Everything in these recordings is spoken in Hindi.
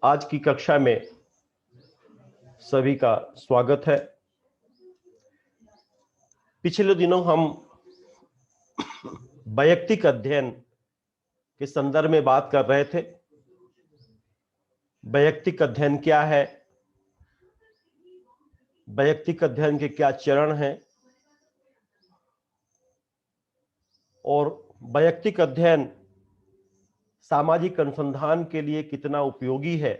आज की कक्षा में सभी का स्वागत है। पिछले दिनों हम वैयक्तिक अध्ययन के संदर्भ में बात कर रहे थे। वैयक्तिक अध्ययन क्या है, वैयक्तिक अध्ययन के क्या चरण हैं और वैयक्तिक अध्ययन सामाजिक अनुसंधान के लिए कितना उपयोगी है।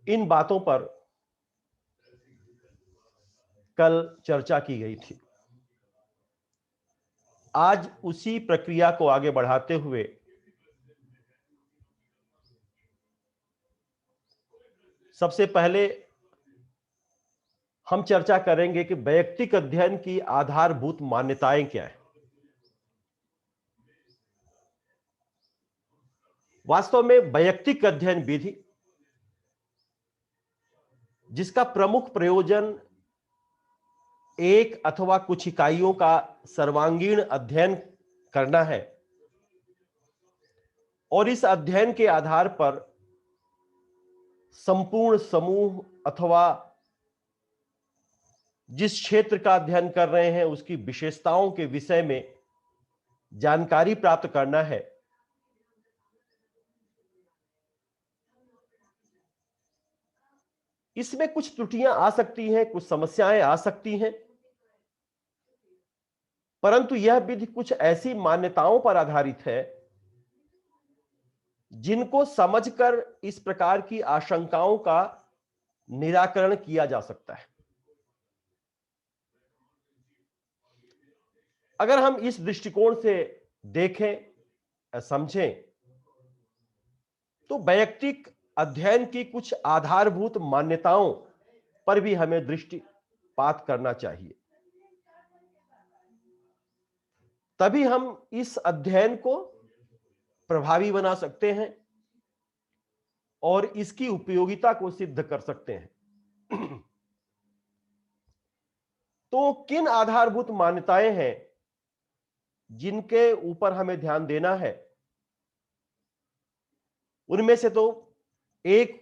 इन बातों पर कल चर्चा की गई थी। आज उसी प्रक्रिया को आगे बढ़ाते हुए सबसे पहले हम चर्चा करेंगे कि वैयक्तिक अध्ययन की आधारभूत मान्यताएं क्या हैं। वास्तव में वैयक्तिक अध्ययन विधि, जिसका प्रमुख प्रयोजन एक अथवा कुछ इकाइयों का सर्वांगीण अध्ययन करना है और इस अध्ययन के आधार पर संपूर्ण समूह अथवा जिस क्षेत्र का अध्ययन कर रहे हैं उसकी विशेषताओं के विषय में जानकारी प्राप्त करना है, इसमें कुछ त्रुटियां आ सकती हैं, कुछ समस्याएं आ सकती हैं, परंतु यह विधि कुछ ऐसी मान्यताओं पर आधारित है जिनको समझकर इस प्रकार की आशंकाओं का निराकरण किया जा सकता है। अगर हम इस दृष्टिकोण से देखें, समझें, तो वैयक्तिक अध्ययन की कुछ आधारभूत मान्यताओं पर भी हमें दृष्टिपात करना चाहिए। तभी हम इस अध्ययन को प्रभावी बना सकते हैं और इसकी उपयोगिता को सिद्ध कर सकते हैं। तो किन आधारभूत मान्यताएं हैं जिनके ऊपर हमें ध्यान देना है? उनमें से तो एक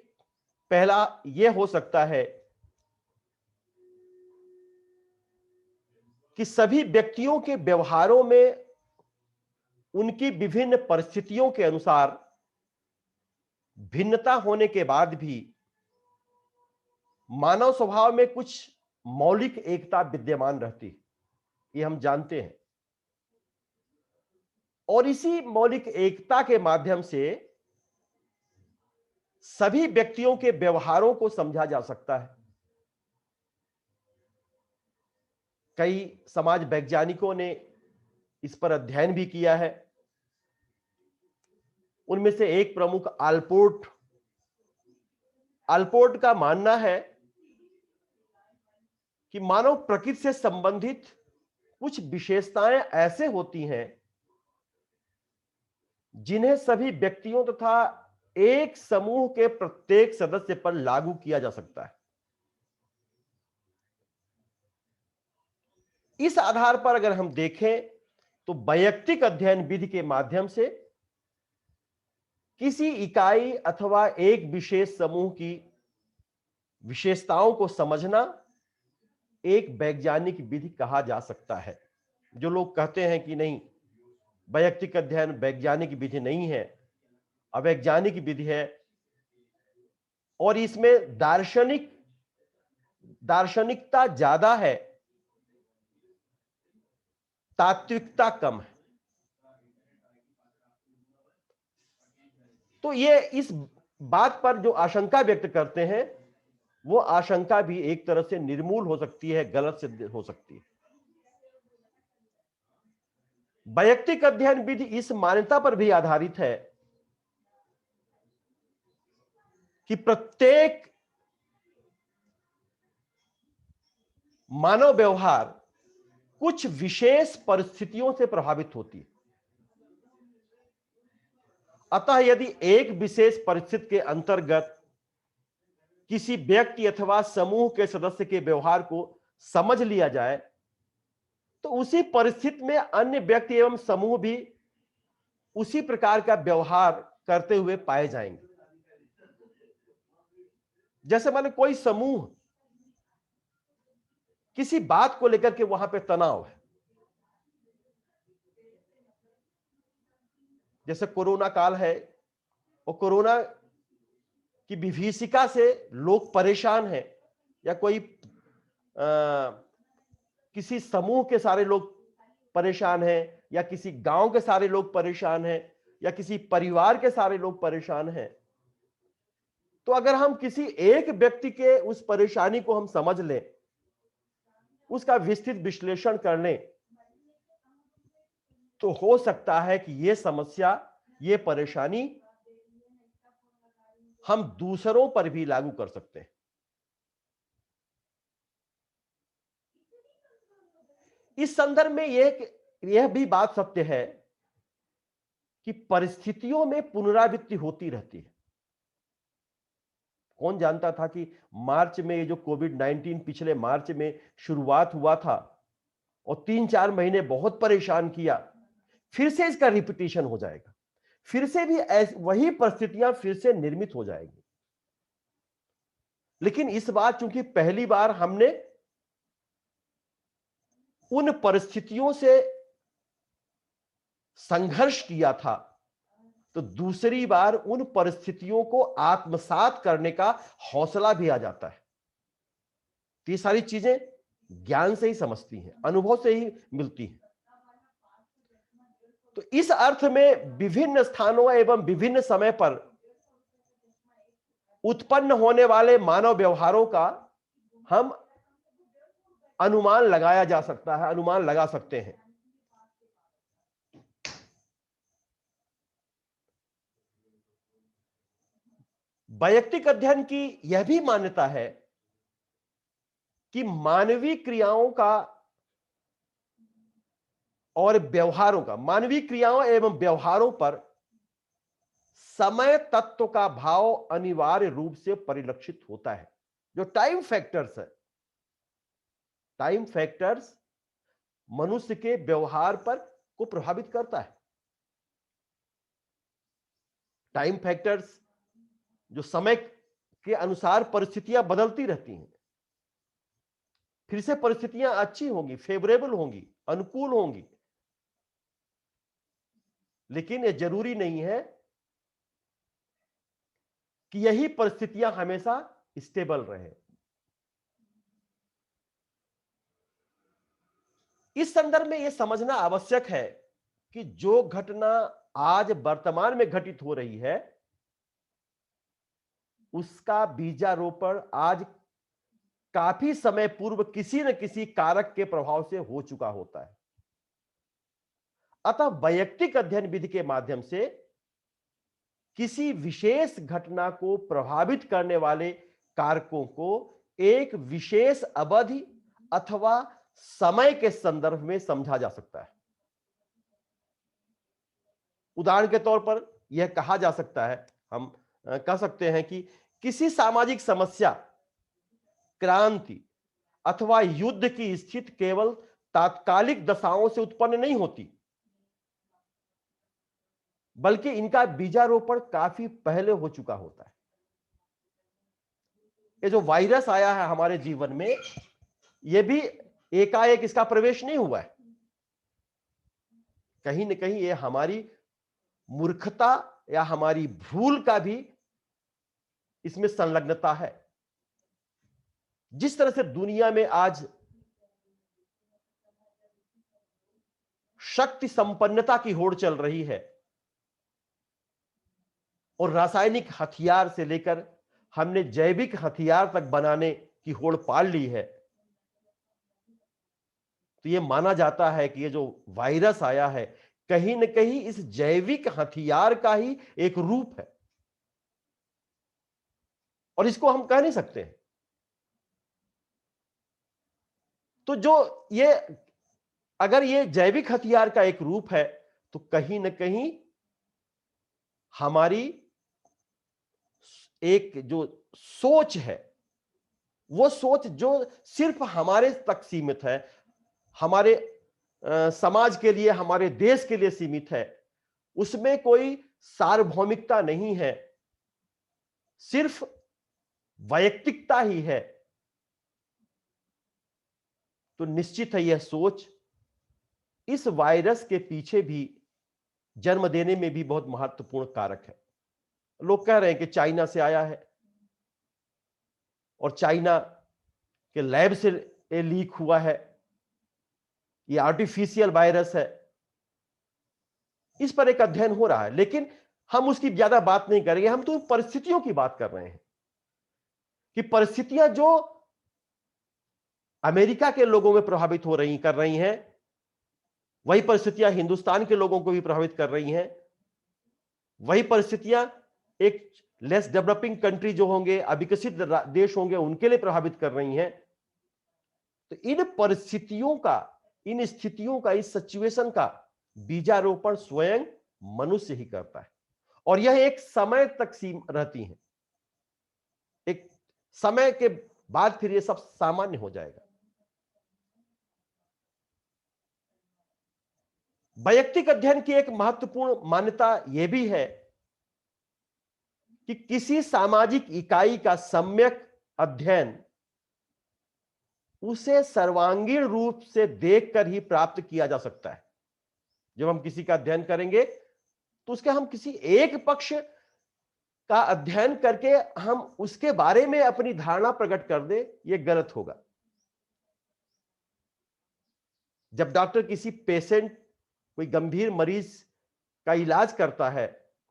पहला यह हो सकता है कि सभी व्यक्तियों के व्यवहारों में उनकी विभिन्न परिस्थितियों के अनुसार भिन्नता होने के बाद भी मानव स्वभाव में कुछ मौलिक एकता विद्यमान रहती है, ये हम जानते हैं। और इसी मौलिक एकता के माध्यम से सभी व्यक्तियों के व्यवहारों को समझा जा सकता है। कई समाज वैज्ञानिकों ने इस पर अध्ययन भी किया है। उनमें से एक प्रमुख आल्पोर्ट का मानना है कि मानव प्रकृति से संबंधित कुछ विशेषताएं ऐसे होती हैं जिन्हें सभी व्यक्तियों तथा एक समूह के प्रत्येक सदस्य पर लागू किया जा सकता है। इस आधार पर अगर हम देखें तो वैयक्तिक अध्ययन विधि के माध्यम से किसी इकाई अथवा एक विशेष समूह की विशेषताओं को समझना एक वैज्ञानिक विधि कहा जा सकता है। जो लोग कहते हैं कि नहीं, वैयक्तिक अध्ययन वैज्ञानिक विधि नहीं है, अवैज्ञानिक विधि है और इसमें दार्शनिकता ज्यादा है, तात्विकता कम है, तो ये इस बात पर जो आशंका व्यक्त करते हैं वो आशंका भी एक तरह से निर्मूल हो सकती है, गलत सिद्ध हो सकती है। वैयक्तिक अध्ययन विधि इस मान्यता पर भी आधारित है कि प्रत्येक मानव व्यवहार कुछ विशेष परिस्थितियों से प्रभावित होती है। अतः यदि एक विशेष परिस्थिति के अंतर्गत किसी व्यक्ति अथवा समूह के सदस्य के व्यवहार को समझ लिया जाए तो उसी परिस्थिति में अन्य व्यक्ति एवं समूह भी उसी प्रकार का व्यवहार करते हुए पाए जाएंगे। जैसे मान लो कोई समूह किसी बात को लेकर के वहां पे तनाव है, जैसे कोरोना काल है और कोरोना की विभीषिका से लोग परेशान हैं, या कोई किसी समूह के सारे लोग परेशान हैं, या किसी गांव के सारे लोग परेशान हैं, या किसी परिवार के सारे लोग परेशान हैं, तो अगर हम किसी एक व्यक्ति के उस परेशानी को हम समझ लें, उसका विस्तृत विश्लेषण कर लें, तो हो सकता है कि यह समस्या, यह परेशानी हम दूसरों पर भी लागू कर सकते हैं। इस संदर्भ में यह भी बात सत्य है कि परिस्थितियों में पुनरावृत्ति होती रहती है। कौन जानता था कि मार्च में ये जो कोविड-19 पिछले मार्च में शुरुआत हुआ था और 3-4 महीने बहुत परेशान किया, फिर से इसका रिपीटिशन हो जाएगा, फिर से भी वही परिस्थितियां फिर से निर्मित हो जाएंगी। लेकिन इस बार चूंकि पहली बार हमने उन परिस्थितियों से संघर्ष किया था, तो दूसरी बार उन परिस्थितियों को आत्मसात करने का हौसला भी आ जाता है। तो ये सारी चीजें ज्ञान से ही समझती हैं, अनुभव से ही मिलती हैं। तो इस अर्थ में विभिन्न स्थानों एवं विभिन्न समय पर उत्पन्न होने वाले मानव व्यवहारों का हम अनुमान लगाया जा सकता है, अनुमान लगा सकते हैं। वैयक्तिक अध्ययन की यह भी मान्यता है कि मानवीय क्रियाओं का और व्यवहारों का, मानवीय क्रियाओं एवं व्यवहारों पर समय तत्व का भाव अनिवार्य रूप से परिलक्षित होता है। जो टाइम फैक्टर्स है, टाइम फैक्टर्स मनुष्य के व्यवहार पर को प्रभावित करता है। टाइम फैक्टर्स जो समय के अनुसार परिस्थितियां बदलती रहती हैं, फिर से परिस्थितियां अच्छी होंगी, फेवरेबल होंगी, अनुकूल होंगी, लेकिन यह जरूरी नहीं है कि यही परिस्थितियां हमेशा स्टेबल रहे। इस संदर्भ में यह समझना आवश्यक है कि जो घटना आज वर्तमान में घटित हो रही है, उसका बीजारोपण आज काफी समय पूर्व किसी न किसी कारक के प्रभाव से हो चुका होता है। अतः वैयक्तिक अध्ययन विधि के माध्यम से किसी विशेष घटना को प्रभावित करने वाले कारकों को एक विशेष अवधि अथवा समय के संदर्भ में समझा जा सकता है। उदाहरण के तौर पर यह कहा जा सकता है, हम कह सकते हैं कि किसी सामाजिक समस्या, क्रांति अथवा युद्ध की स्थिति केवल तात्कालिक दशाओं से उत्पन्न नहीं होती, बल्कि इनका बीजारोपण काफी पहले हो चुका होता है। ये जो वायरस आया है हमारे जीवन में, यह भी एकाएक इसका प्रवेश नहीं हुआ है। कहीं न कहीं यह हमारी मूर्खता या हमारी भूल का भी इसमें संलग्नता है। जिस तरह से दुनिया में आज शक्ति संपन्नता की होड़ चल रही है और रासायनिक हथियार से लेकर हमने जैविक हथियार तक बनाने की होड़ पाल ली है, तो यह माना जाता है कि यह जो वायरस आया है कहीं न कहीं इस जैविक हथियार का ही एक रूप है, और इसको हम कह नहीं सकते। तो जो ये, अगर ये जैविक हथियार का एक रूप है, तो कहीं न कहीं हमारी एक जो सोच है, वो सोच जो सिर्फ हमारे तक सीमित है, हमारे समाज के लिए, हमारे देश के लिए सीमित है, उसमें कोई सार्वभौमिकता नहीं है। सिर्फ वैयक्तिकता ही है, तो निश्चित है यह सोच इस वायरस के पीछे भी जन्म देने में भी बहुत महत्वपूर्ण कारक है। लोग कह रहे हैं कि चाइना से आया है और चाइना के लैब से ये लीक हुआ है, ये आर्टिफिशियल वायरस है। इस पर एक अध्ययन हो रहा है, लेकिन हम उसकी ज्यादा बात नहीं करेंगे। हम तो परिस्थितियों की बात कर रहे हैं कि परिस्थितियां जो अमेरिका के लोगों में प्रभावित हो रही कर रही हैं, वही परिस्थितियां हिंदुस्तान के लोगों को भी प्रभावित कर रही हैं। वही परिस्थितियां एक लेस डेवलपिंग कंट्री जो होंगे, अविकसित देश होंगे, उनके लिए प्रभावित कर रही हैं। तो इन परिस्थितियों का, इन स्थितियों का, इस सिचुएशन का बीजारोपण स्वयं मनुष्य ही करता है, और यह एक समय तक रहती है। एक समय के बाद फिर यह सब सामान्य हो जाएगा। वैयक्तिक अध्ययन की एक महत्वपूर्ण मान्यता यह भी है कि किसी सामाजिक इकाई का सम्यक अध्ययन उसे सर्वांगीण रूप से देखकर ही प्राप्त किया जा सकता है। जब हम किसी का अध्ययन करेंगे तो उसके हम किसी एक पक्ष का अध्ययन करके हम उसके बारे में अपनी धारणा प्रकट कर दे, यह गलत होगा। जब डॉक्टर किसी पेशेंट, कोई गंभीर मरीज का इलाज करता है,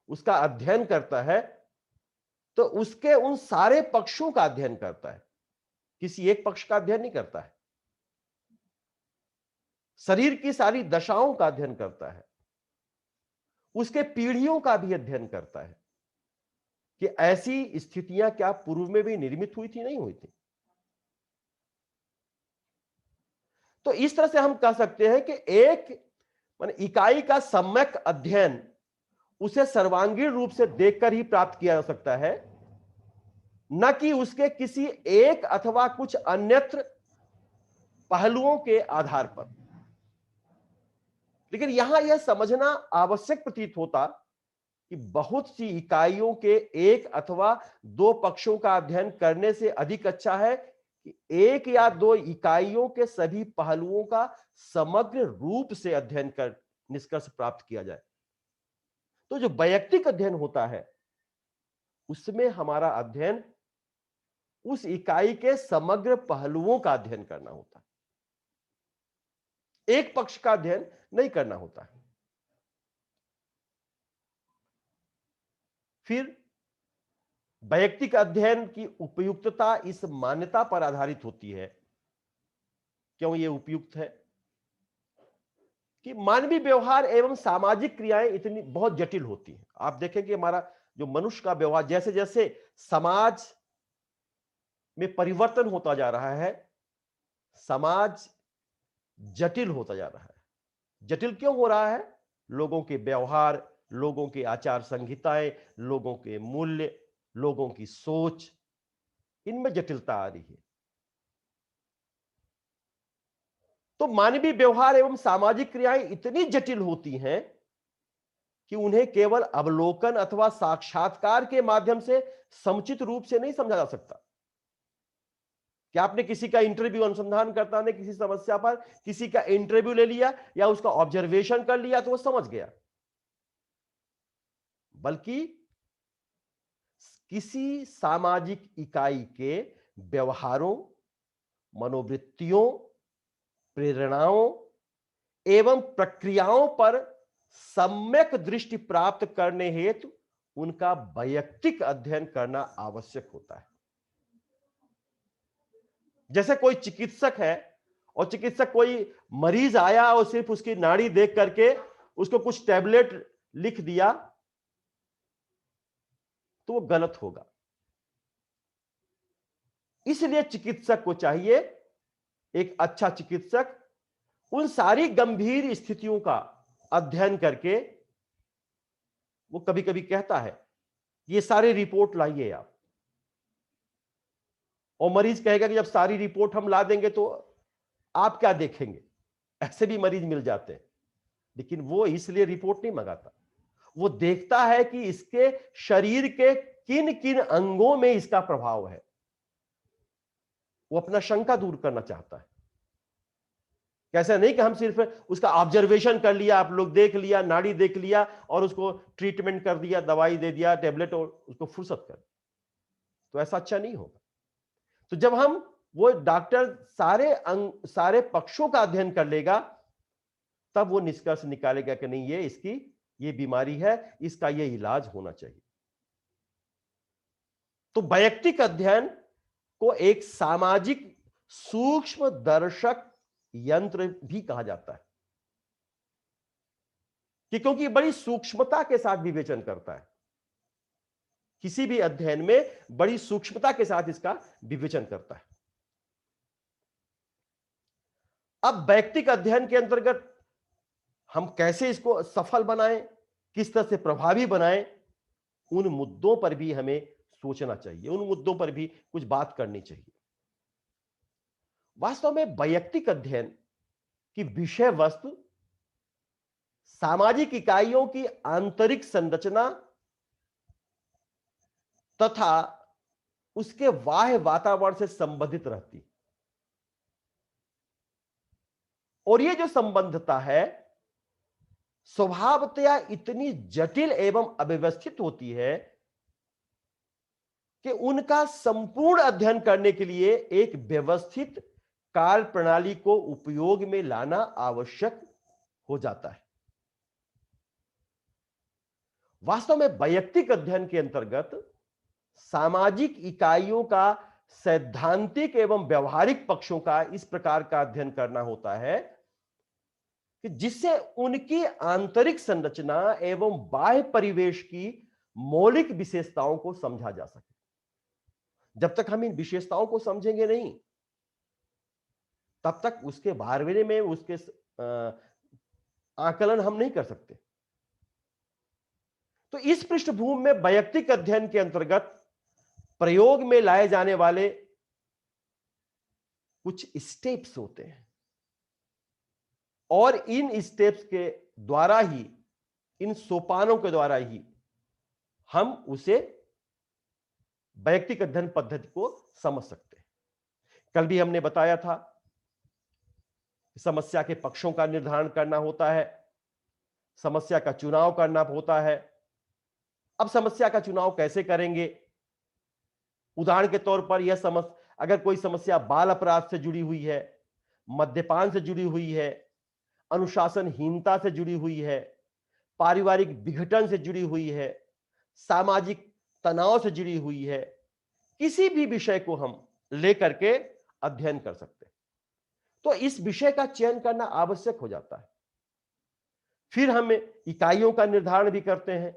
उसका अध्ययन करता है, तो उसके उन सारे पक्षों का अध्ययन करता है, किसी एक पक्ष का अध्ययन नहीं करता है। शरीर की सारी दशाओं का अध्ययन करता है, उसके पीढ़ियों का भी अध्ययन करता है कि ऐसी स्थितियां क्या पूर्व में भी निर्मित हुई थी, नहीं हुई थी। तो इस तरह से हम कह सकते हैं कि एक इकाई का सम्यक अध्ययन उसे सर्वांगीण रूप से देखकर ही प्राप्त किया जा सकता है, न कि उसके किसी एक अथवा कुछ अन्यत्र पहलुओं के आधार पर। लेकिन यहां यह समझना आवश्यक प्रतीत होता कि बहुत सी इकाइयों के एक अथवा दो पक्षों का अध्ययन करने से अधिक अच्छा है कि एक या दो इकाइयों के सभी पहलुओं का समग्र रूप से अध्ययन कर निष्कर्ष प्राप्त किया जाए। तो जो वैयक्तिक अध्ययन होता है, उसमें हमारा अध्ययन उस इकाई के समग्र पहलुओं का अध्ययन करना होता है, एक पक्ष का अध्ययन नहीं करना होता है। फिर वैयक्तिक अध्ययन की उपयुक्तता इस मान्यता पर आधारित होती है। क्यों यह उपयुक्त है? कि मानवीय व्यवहार एवं सामाजिक क्रियाएं इतनी बहुत जटिल होती हैं। आप देखें कि हमारा जो मनुष्य का व्यवहार, जैसे जैसे समाज में परिवर्तन होता जा रहा है, समाज जटिल होता जा रहा है। जटिल क्यों हो रहा है? लोगों के व्यवहार, लोगों के आचार संहिताएं, लोगों के मूल्य, लोगों की सोच, इनमें जटिलता आ रही है। तो मानवीय व्यवहार एवं सामाजिक क्रियाएं इतनी जटिल होती हैं कि उन्हें केवल अवलोकन अथवा साक्षात्कार के माध्यम से समुचित रूप से नहीं समझा जा सकता। क्या आपने किसी का इंटरव्यू, अनुसंधानकर्ता ने किसी समस्या पर किसी का इंटरव्यू ले लिया या उसका ऑब्जर्वेशन कर लिया तो वो समझ गया? बल्कि किसी सामाजिक इकाई के व्यवहारों, मनोवृत्तियों, प्रेरणाओं एवं प्रक्रियाओं पर सम्यक दृष्टि प्राप्त करने हेतु उनका वैयक्तिक अध्ययन करना आवश्यक होता है। जैसे कोई चिकित्सक है और चिकित्सक कोई मरीज आया और सिर्फ उसकी नाड़ी देख करके उसको कुछ टैबलेट लिख दिया तो वो गलत होगा। इसलिए चिकित्सक को चाहिए, एक अच्छा चिकित्सक उन सारी गंभीर स्थितियों का अध्ययन करके, वो कभी कभी कहता है ये सारे रिपोर्ट लाइए आप, और मरीज कहेगा कि जब सारी रिपोर्ट हम ला देंगे तो आप क्या देखेंगे। ऐसे भी मरीज मिल जाते हैं। लेकिन वो इसलिए रिपोर्ट नहीं मंगाता, वो देखता है कि इसके शरीर के किन किन अंगों में इसका प्रभाव है। वो अपना शंका दूर करना चाहता है। कैसा नहीं कि हम सिर्फ उसका ऑब्जर्वेशन कर लिया, आप लोग देख लिया, नाड़ी देख लिया और उसको ट्रीटमेंट कर दिया, दवाई दे दिया, टेबलेट, और उसको फुर्सत कर, तो ऐसा अच्छा नहीं होगा। तो जब हम वो डॉक्टर सारे पक्षों का अध्ययन कर लेगा, तब वो निष्कर्ष निकालेगा कि नहीं, ये बीमारी है, इसका ये इलाज होना चाहिए। तो वैयक्तिक अध्ययन को एक सामाजिक सूक्ष्म दर्शक यंत्र भी कहा जाता है, कि क्योंकि बड़ी सूक्ष्मता के साथ विवेचन करता है। किसी भी अध्ययन में बड़ी सूक्ष्मता के साथ इसका विवेचन करता है। अब वैयक्तिक अध्ययन के अंतर्गत हम कैसे इसको सफल बनाएं, किस तरह से प्रभावी बनाएं, उन मुद्दों पर भी हमें सोचना चाहिए, उन मुद्दों पर भी कुछ बात करनी चाहिए। वास्तव में वैयक्तिक अध्ययन की विषय वस्तु सामाजिक इकाइयों की आंतरिक संरचना तथा उसके बाह्य वातावरण से संबंधित रहती, और ये जो संबंधता है स्वभावतया इतनी जटिल एवं अव्यवस्थित होती है कि उनका संपूर्ण अध्ययन करने के लिए एक व्यवस्थित कार्य प्रणाली को उपयोग में लाना आवश्यक हो जाता है। वास्तव में वैयक्तिक अध्ययन के अंतर्गत सामाजिक इकाइयों का सैद्धांतिक एवं व्यवहारिक पक्षों का इस प्रकार का अध्ययन करना होता है कि जिससे उनकी आंतरिक संरचना एवं बाह्य परिवेश की मौलिक विशेषताओं को समझा जा सके। जब तक हम इन विशेषताओं को समझेंगे नहीं, तब तक उसके बारे में उसके आकलन हम नहीं कर सकते। तो इस पृष्ठभूमि में वैयक्तिक अध्ययन के अंतर्गत प्रयोग में लाए जाने वाले कुछ स्टेप्स होते हैं, और इन स्टेप्स के द्वारा ही, इन सोपानों के द्वारा ही हम उसे वैयक्तिक अध्ययन पद्धति को समझ सकते हैं। कल भी हमने बताया था, समस्या के पक्षों का निर्धारण करना होता है, समस्या का चुनाव करना होता है। अब समस्या का चुनाव कैसे करेंगे? उदाहरण के तौर पर अगर कोई समस्या बाल अपराध से जुड़ी हुई है, मद्यपान से जुड़ी हुई है, अनुशासनहीनता से जुड़ी हुई है, पारिवारिक विघटन से जुड़ी हुई है, सामाजिक तनाव से जुड़ी हुई है, किसी भी विषय को हम लेकर के अध्ययन कर सकते हैं। तो इस विषय का चयन करना आवश्यक हो जाता है। फिर हम इकाइयों का निर्धारण भी करते हैं।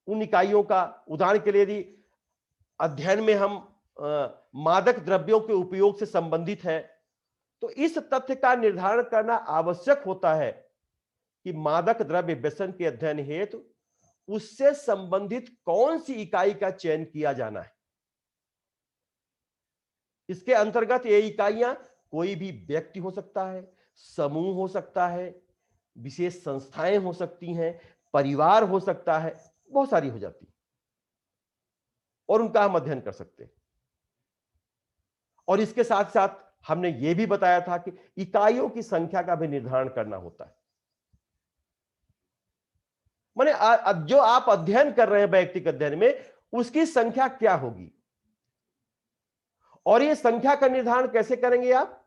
उन इकाइयों का, उदाहरण के लिए यदि अध्ययन में हम मादक द्रव्यों के उपयोग से संबंधित है, तो इस तथ्य का निर्धारण करना आवश्यक होता है कि मादक द्रव्य व्यसन के अध्ययन हेतु उससे संबंधित कौन सी इकाई का चयन किया जाना है। इसके अंतर्गत ये इकाइयां कोई भी व्यक्ति हो सकता है, समूह हो सकता है, विशेष संस्थाएं हो सकती हैं, परिवार हो सकता है, बहुत सारी हो जाती, और उनका हम अध्ययन कर सकते हैं। और इसके साथ साथ हमने यह भी बताया था कि इकाइयों की संख्या का भी निर्धारण करना होता है। माने जो आप अध्ययन कर रहे हैं वैयक्तिक अध्ययन में, उसकी संख्या क्या होगी, और यह संख्या का निर्धारण कैसे करेंगे आप?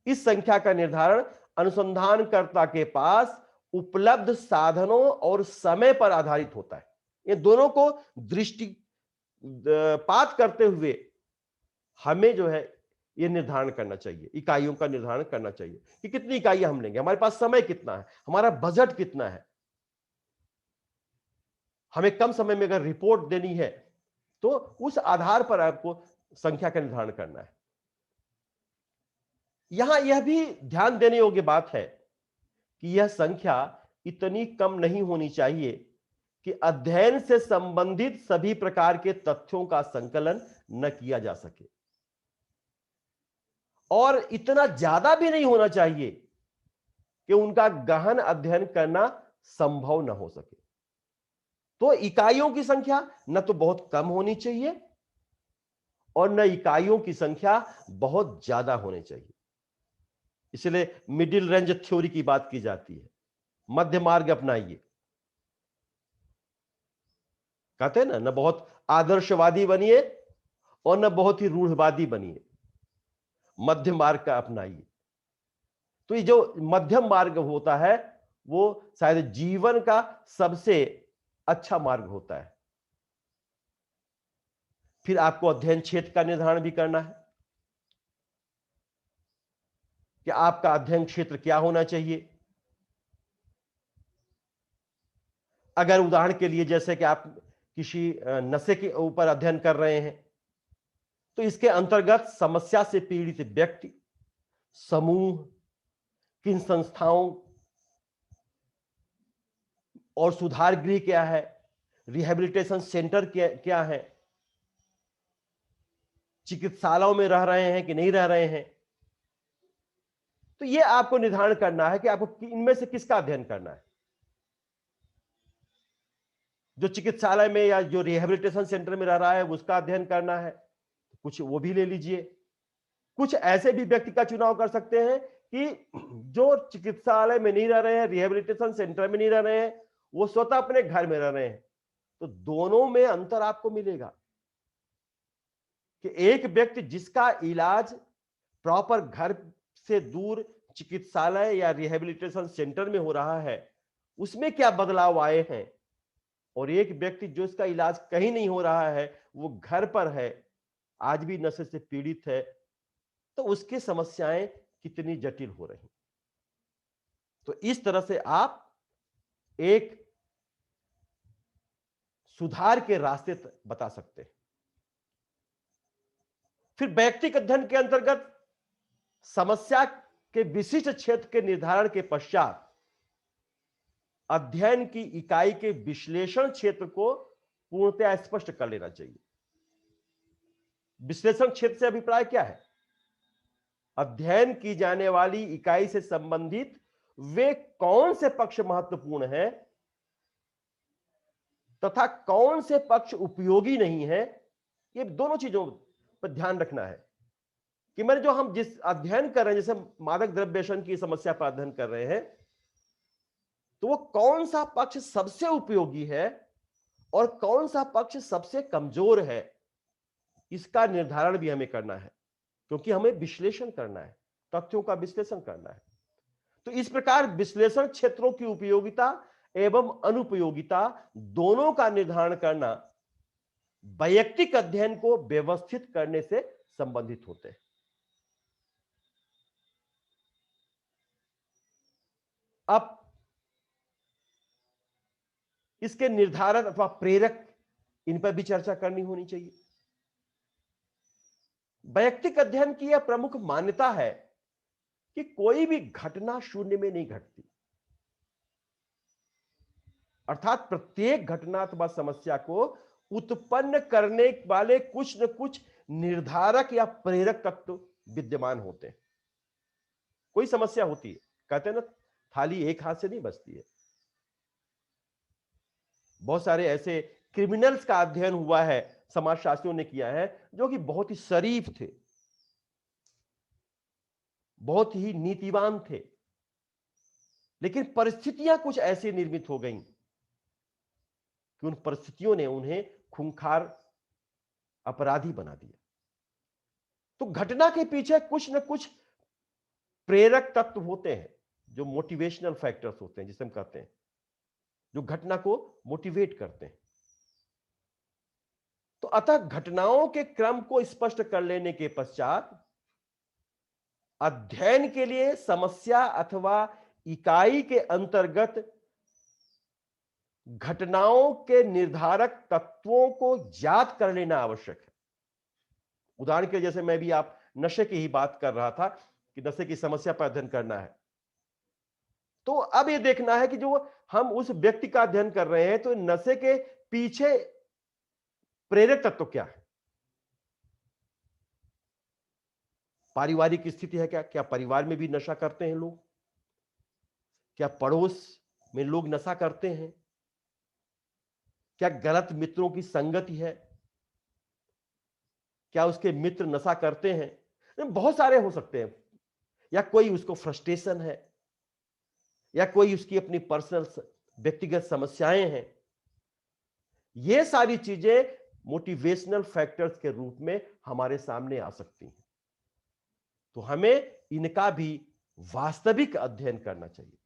इस संख्या का निर्धारण अनुसंधानकर्ता के पास उपलब्ध साधनों और समय पर आधारित होता है। ये दोनों को दृष्टिपात करते हुए हमें जो है ये निर्धारण करना चाहिए, इकाइयों का निर्धारण करना चाहिए कि कितनी इकाइयां हम लेंगे, हमारे पास समय कितना है, हमारा बजट कितना है। हमें कम समय में अगर रिपोर्ट देनी है तो उस आधार पर आपको संख्या का निर्धारण करना है। यहां यह भी ध्यान देने योग्य बात है कि यह संख्या इतनी कम नहीं होनी चाहिए कि अध्ययन से संबंधित सभी प्रकार के तथ्यों का संकलन न किया जा सके, और इतना ज्यादा भी नहीं होना चाहिए कि उनका गहन अध्ययन करना संभव न हो सके। तो इकाइयों की संख्या न तो बहुत कम होनी चाहिए और न इकाइयों की संख्या बहुत ज्यादा होनी चाहिए। इसलिए मिडिल रेंज थ्योरी की बात की जाती है, मध्य मार्ग अपनाइए। कहते हैं ना, न बहुत आदर्शवादी बनिए और न बहुत ही रूढ़वादी बनिए, मध्य मार्ग का अपनाइए। तो ये जो मध्यम मार्ग होता है वो शायद जीवन का सबसे अच्छा मार्ग होता है। फिर आपको अध्ययन क्षेत्र का निर्धारण भी करना है कि आपका अध्ययन क्षेत्र क्या होना चाहिए। अगर उदाहरण के लिए जैसे कि आप किसी नशे के ऊपर अध्ययन कर रहे हैं, तो इसके अंतर्गत समस्या से पीड़ित व्यक्ति, समूह, किन संस्थाओं और सुधार गृह क्या है, रिहैबिलिटेशन सेंटर क्या है, चिकित्सालयों में रह रहे हैं कि नहीं रह रहे हैं। तो यह आपको निर्धारण करना है कि आपको इनमें से किसका अध्ययन करना है। जो चिकित्सालय में या जो रिहैबिलिटेशन सेंटर में रह रहा है उसका अध्ययन करना है, कुछ वो भी ले लीजिए। कुछ ऐसे भी व्यक्ति का चुनाव कर सकते हैं कि जो चिकित्सालय में नहीं रह रहे हैं, रिहैबिलिटेशन सेंटर में नहीं रह रहे हैं, वो स्वतः अपने घर में रह रहे हैं। तो दोनों में अंतर आपको मिलेगा कि एक व्यक्ति जिसका इलाज प्रॉपर घर से दूर चिकित्सालय या रिहैबिलिटेशन सेंटर में हो रहा है, उसमें क्या बदलाव आए हैं, और एक व्यक्ति जो इसका इलाज कहीं नहीं हो रहा है, वो घर पर है, आज भी नशे से पीड़ित है, तो उसकी समस्याएं कितनी जटिल हो रही। तो इस तरह से आप एक सुधार के रास्ते बता सकते हैं। फिर व्यक्तिगत अध्ययन के अंतर्गत समस्या के विशिष्ट क्षेत्र के निर्धारण के पश्चात अध्ययन की इकाई के विश्लेषण क्षेत्र को पूर्णतया स्पष्ट कर लेना चाहिए। विश्लेषण क्षेत्र से अभिप्राय क्या है? अध्ययन की जाने वाली इकाई से संबंधित वे कौन से पक्ष महत्वपूर्ण हैं तथा कौन से पक्ष उपयोगी नहीं है। ये दोनों चीजों पर ध्यान रखना है कि मैंने जो हम जिस अध्ययन कर रहे हैं, जैसे मादक द्रव्य व्यसन की समस्या पर अध्ययन कर रहे हैं, तो वो कौन सा पक्ष सबसे उपयोगी है और कौन सा पक्ष सबसे कमजोर है, इसका निर्धारण भी हमें करना है, क्योंकि हमें विश्लेषण करना है, तथ्यों का विश्लेषण करना है। तो इस प्रकार विश्लेषण क्षेत्रों की उपयोगिता एवं अनुपयोगिता दोनों का निर्धारण करना वैयक्तिक अध्ययन को व्यवस्थित करने से संबंधित होते हैं। अब इसके निर्धारक अथवा प्रेरक, इन पर भी चर्चा करनी होनी चाहिए। वैयक्तिक अध्ययन की यह प्रमुख मान्यता है कि कोई भी घटना शून्य में नहीं घटती, अर्थात प्रत्येक घटना अथवा समस्या को उत्पन्न करने वाले कुछ न कुछ निर्धारक या प्रेरक तत्व विद्यमान होते हैं। कोई समस्या होती है, कहते हैं ना, थाली एक हाथ से नहीं बजती है। बहुत सारे ऐसे क्रिमिनल्स का अध्ययन हुआ है, समाजशास्त्रियों ने किया है, जो कि बहुत ही शरीफ थे, बहुत ही नीतिवान थे, लेकिन परिस्थितियां कुछ ऐसी निर्मित हो गईं कि उन परिस्थितियों ने उन्हें खूंखार अपराधी बना दिया। तो घटना के पीछे कुछ न कुछ प्रेरक तत्व होते हैं, जो मोटिवेशनल फैक्टर्स होते हैं, जिसे हम कहते हैं, जो घटना को मोटिवेट करते हैं। तो अतः घटनाओं के क्रम को स्पष्ट कर लेने के पश्चात अध्ययन के लिए समस्या अथवा इकाई के अंतर्गत घटनाओं के निर्धारक तत्वों को याद कर लेना आवश्यक है। उदाहरण के जैसे मैं भी आप नशे की ही बात कर रहा था कि नशे की समस्या पर अध्ययन करना है, तो अब यह देखना है कि जो हम उस व्यक्ति का अध्ययन कर रहे हैं, तो नशे के पीछे प्रेरक तत्व क्या है। पारिवारिक स्थिति है क्या? क्या परिवार में भी नशा करते हैं लोग? क्या पड़ोस में लोग नशा करते हैं? क्या गलत मित्रों की संगति है? क्या उसके मित्र नशा करते हैं? बहुत सारे हो सकते हैं, या कोई उसको फ्रस्ट्रेशन है, या कोई उसकी अपनी पर्सनल व्यक्तिगत समस्याएं हैं। ये सारी चीजें मोटिवेशनल फैक्टर्स के रूप में हमारे सामने आ सकती हैं। तो हमें इनका भी वास्तविक अध्ययन करना चाहिए।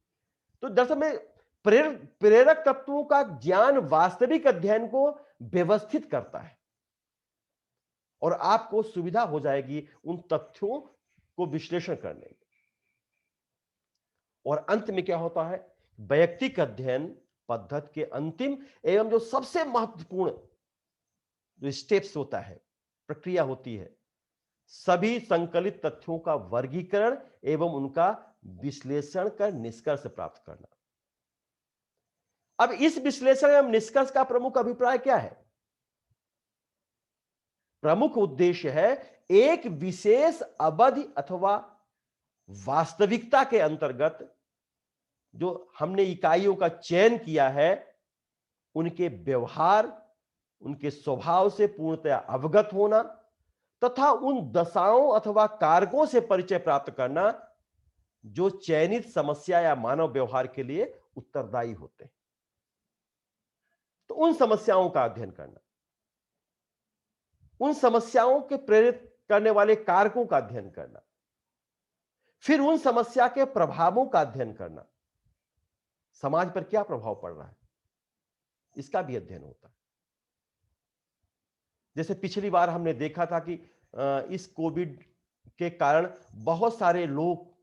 तो दरअसल में प्रेरक तत्वों का ज्ञान वास्तविक अध्ययन को व्यवस्थित करता है, और आपको सुविधा हो जाएगी उन तथ्यों को विश्लेषण करने की। और अंत में क्या होता है? वैयक्तिक अध्ययन पद्धति के अंतिम एवं जो सबसे महत्वपूर्ण जो स्टेप्स होता है, प्रक्रिया होती है, सभी संकलित तथ्यों का वर्गीकरण एवं उनका विश्लेषण कर निष्कर्ष प्राप्त करना। अब इस विश्लेषण एवं निष्कर्ष का प्रमुख अभिप्राय क्या है? प्रमुख उद्देश्य है एक विशेष अवधि अथवा वास्तविकता के अंतर्गत जो हमने इकाइयों का चयन किया है, उनके व्यवहार, उनके स्वभाव से पूर्णतया अवगत होना तथा उन दशाओं अथवा कारकों से परिचय प्राप्त करना जो चयनित समस्या या मानव व्यवहार के लिए उत्तरदायी होते हैं। तो उन समस्याओं का अध्ययन करना, उन समस्याओं के प्रेरित करने वाले कारकों का अध्ययन करना, फिर उन समस्या के प्रभावों का अध्ययन करना, समाज पर क्या प्रभाव पड़ रहा है इसका भी अध्ययन होता है। जैसे पिछली बार हमने देखा था कि इस कोविड के कारण बहुत सारे लोग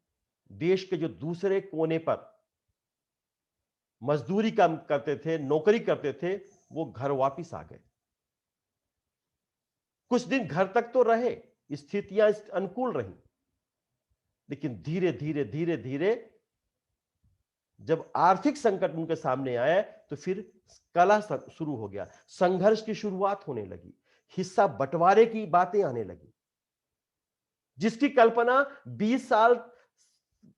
देश के जो दूसरे कोने पर मजदूरी काम करते थे, नौकरी करते थे, वो घर वापस आ गए। कुछ दिन घर तक तो रहे, स्थितियां अनुकूल रही, लेकिन धीरे धीरे धीरे धीरे जब आर्थिक संकट उनके सामने आए तो फिर कलह शुरू हो गया, संघर्ष की शुरुआत होने लगी, हिस्सा बंटवारे की बातें आने लगी। जिसकी कल्पना 20 साल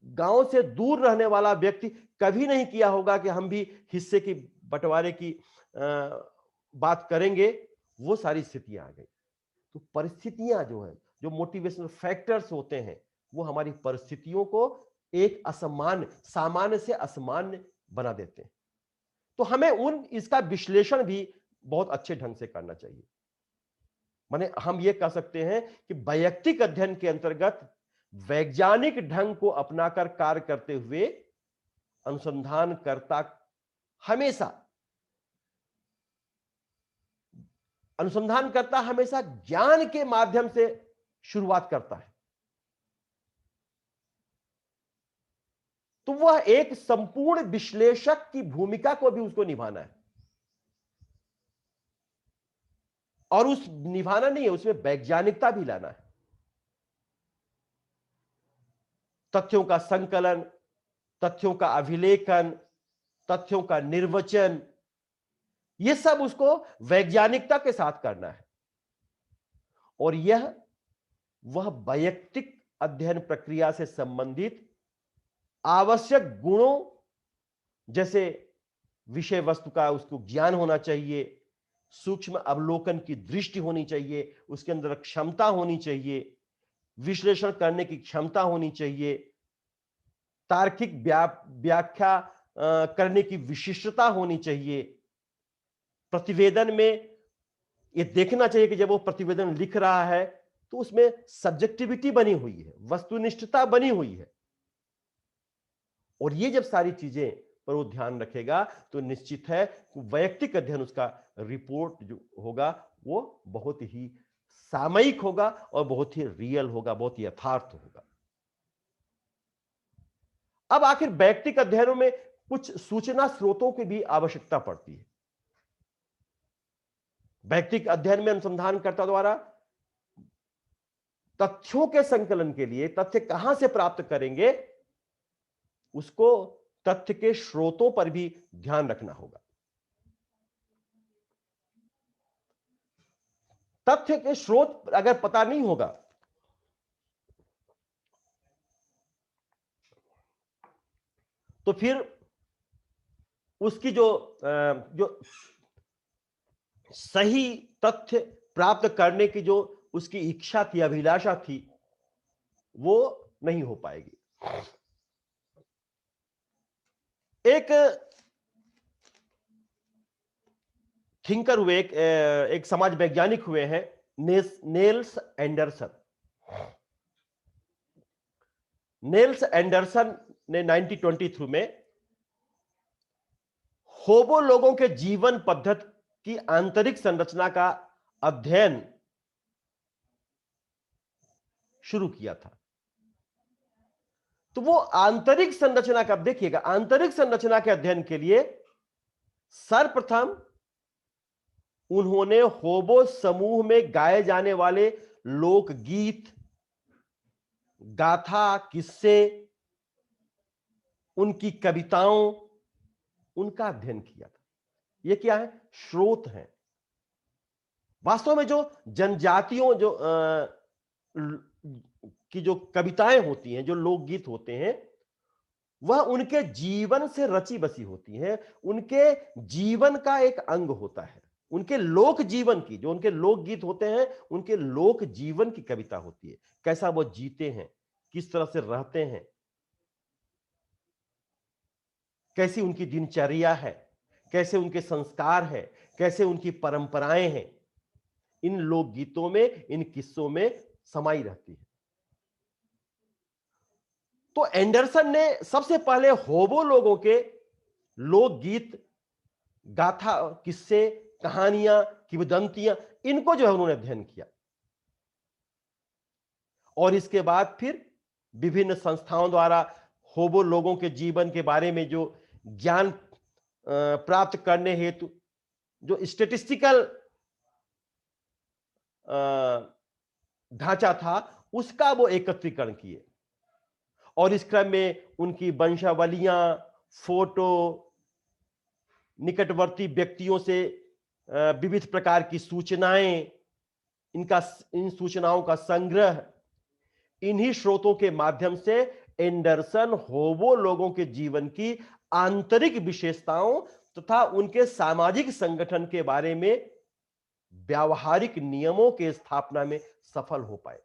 गांव से दूर रहने वाला व्यक्ति कभी नहीं किया होगा कि हम भी हिस्से की बंटवारे की बात करेंगे, वो सारी स्थितियां आ गई। तो परिस्थितियां जो है, जो मोटिवेशनल फैक्टर्स होते हैं, वो हमारी परिस्थितियों को एक असामान्य, सामान्य से असामान्य बना देते हैं। तो हमें इसका विश्लेषण भी बहुत अच्छे ढंग से करना चाहिए। माने हम ये कह सकते हैं कि वैयक्तिक अध्ययन के अंतर्गत वैज्ञानिक ढंग को अपनाकर कार्य करते हुए अनुसंधानकर्ता हमेशा ज्ञान के माध्यम से शुरुआत करता है। तो वह एक संपूर्ण विश्लेषक की भूमिका को भी उसको निभाना है, और उस निभाना नहीं है, उसमें वैज्ञानिकता भी लाना है। तथ्यों का संकलन, तथ्यों का अभिलेखन, तथ्यों का निर्वचन, यह सब उसको वैज्ञानिकता के साथ करना है। और यह वह वैयक्तिक अध्ययन प्रक्रिया से संबंधित आवश्यक गुणों, जैसे विषय वस्तु का उसको ज्ञान होना चाहिए, सूक्ष्म अवलोकन की दृष्टि होनी चाहिए, उसके अंदर क्षमता होनी चाहिए, विश्लेषण करने की क्षमता होनी चाहिए, तार्किक व्याख्या करने की विशिष्टता होनी चाहिए। प्रतिवेदन में यह देखना चाहिए कि जब वो प्रतिवेदन लिख रहा है तो उसमें सब्जेक्टिविटी बनी हुई है, वस्तुनिष्ठता बनी हुई है। और ये जब सारी चीजें पर वो ध्यान रखेगा तो निश्चित है वैयक्तिक अध्ययन, उसका रिपोर्ट जो होगा वो बहुत ही सामयिक होगा और बहुत ही रियल होगा, बहुत ही यथार्थ होगा। अब आखिर वैयक्तिक अध्ययनों में कुछ सूचना स्रोतों की भी आवश्यकता पड़ती है। वैयक्तिक अध्ययन में अनुसंधानकर्ता द्वारा तथ्यों के संकलन के लिए तथ्य कहां से प्राप्त करेंगे, उसको तथ्य के स्रोतों पर भी ध्यान रखना होगा। तथ्य के स्रोत अगर पता नहीं होगा तो फिर उसकी जो सही तथ्य प्राप्त करने की जो उसकी इच्छा थी, अभिलाषा थी, वो नहीं हो पाएगी। एक थिंकर हुए, एक समाज वैज्ञानिक हुए हैं, नेल्स एंडरसन। नेल्स एंडरसन ने 1923 में होबो लोगों के जीवन पद्धति की आंतरिक संरचना का अध्ययन शुरू किया था। तो वो आंतरिक संरचना का, देखिएगा, आंतरिक संरचना के अध्ययन के लिए सर्वप्रथम उन्होंने होबो समूह में गाए जाने वाले लोकगीत, गाथा, किस्से, उनकी कविताओं, उनका अध्ययन किया था। ये क्या है? स्रोत हैं। वास्तव में जो जनजातियों की जो कविताएं होती हैं, जो लोकगीत होते हैं, वह उनके जीवन से रची बसी होती हैं, उनके जीवन का एक अंग होता है। उनके लोक जीवन की, जो उनके लोकगीत होते हैं, उनके लोक जीवन की कविता होती है। कैसा वो जीते हैं, किस तरह से रहते हैं, कैसी उनकी दिनचर्या है, कैसे उनके संस्कार है, कैसे उनकी परंपराएं हैं, इन लोकगीतों में, इन किस्सों में समाई रहती है। तो एंडरसन ने सबसे पहले होबो लोगों के लोकगीत, गाथा, किस्से, कहानियां, किंवदंतियां, इनको जो है उन्होंने अध्ययन किया। और इसके बाद फिर विभिन्न संस्थाओं द्वारा होबो लोगों के जीवन के बारे में जो ज्ञान प्राप्त करने हेतु जो स्टेटिस्टिकल ढांचा था, उसका वो एकत्रीकरण किए। और इस क्रम में उनकी वंशावलियां, फोटो, निकटवर्ती व्यक्तियों से विविध प्रकार की सूचनाएं, इन सूचनाओं का संग्रह, इन्हीं स्रोतों के माध्यम से एंडरसन होबो लोगों के जीवन की आंतरिक विशेषताओं तथा उनके सामाजिक संगठन के बारे में व्यावहारिक नियमों के स्थापना में सफल हो पाए।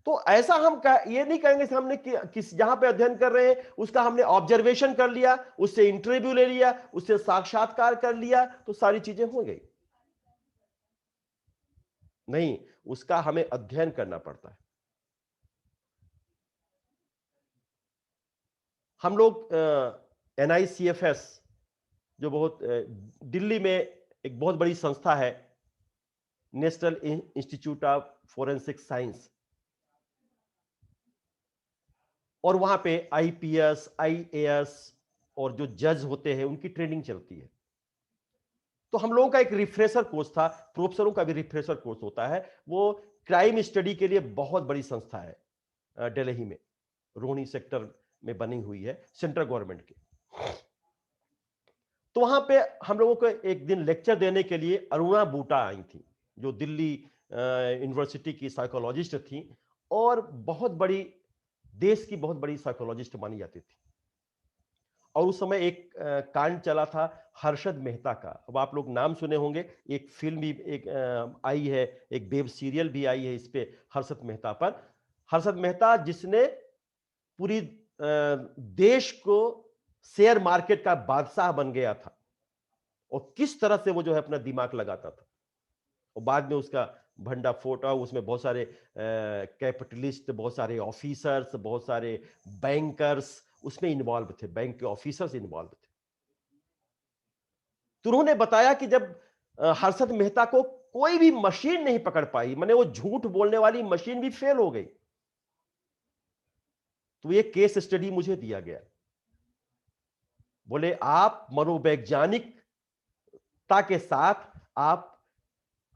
तो ऐसा हम ये नहीं कहेंगे कि हमने किस जहां पे अध्ययन कर रहे हैं उसका हमने ऑब्जर्वेशन कर लिया, उससे इंटरव्यू ले लिया, उससे साक्षात्कार कर लिया तो सारी चीजें हो गई। नहीं, उसका हमें अध्ययन करना पड़ता है। हम लोग NICFS, जो बहुत दिल्ली में एक बहुत बड़ी संस्था है, national institute of forensic science, और वहां पे IPS, IAS और जो जज होते हैं उनकी ट्रेनिंग चलती है। तो हम लोगों का एक रिफ्रेशर कोर्स था, प्रोफेसरों का भी रिफ्रेशर कोर्स होता है। वो क्राइम स्टडी के लिए बहुत बड़ी संस्था है, दिल्ली में, रोहिणी सेक्टर में बनी हुई है, सेंट्रल गवर्नमेंट की। तो वहां पे हम लोगों को एक दिन लेक्चर देने के लिए अरुणा बूटा आई थी, जो दिल्ली यूनिवर्सिटी की साइकोलॉजिस्ट थी और बहुत बड़ी, देश की बहुत बड़ी साइकोलॉजिस्ट मानी जाती थी। और उस समय एक कांड चला था हर्षद मेहता का। अब आप लोग नाम सुने होंगे, एक फिल्म भी आई है, एक वेब सीरियल भी आई है इस पे, हर्षद मेहता पर। हर्षद मेहता जिसने पूरी देश को शेयर मार्केट का बादशाह बन गया था, और किस तरह से वो जो है अपना दिमाग लगाता था, और बाद में उसका भंडा फोटा, उसमें बहुत सारे कैपिटलिस्ट, बहुत सारे ऑफिसर्स, बहुत सारे बैंकर्स उसमें इन्वॉल्व थे, बैंक के ऑफिसर्स इन्वॉल्व थे। तो उन्होंने बताया कि जब हर्षद मेहता को कोई भी मशीन नहीं पकड़ पाई, माने वो झूठ बोलने वाली मशीन भी फेल हो गई, तो ये केस स्टडी मुझे दिया गया। बोले आप मनोवैज्ञानिकता के साथ आप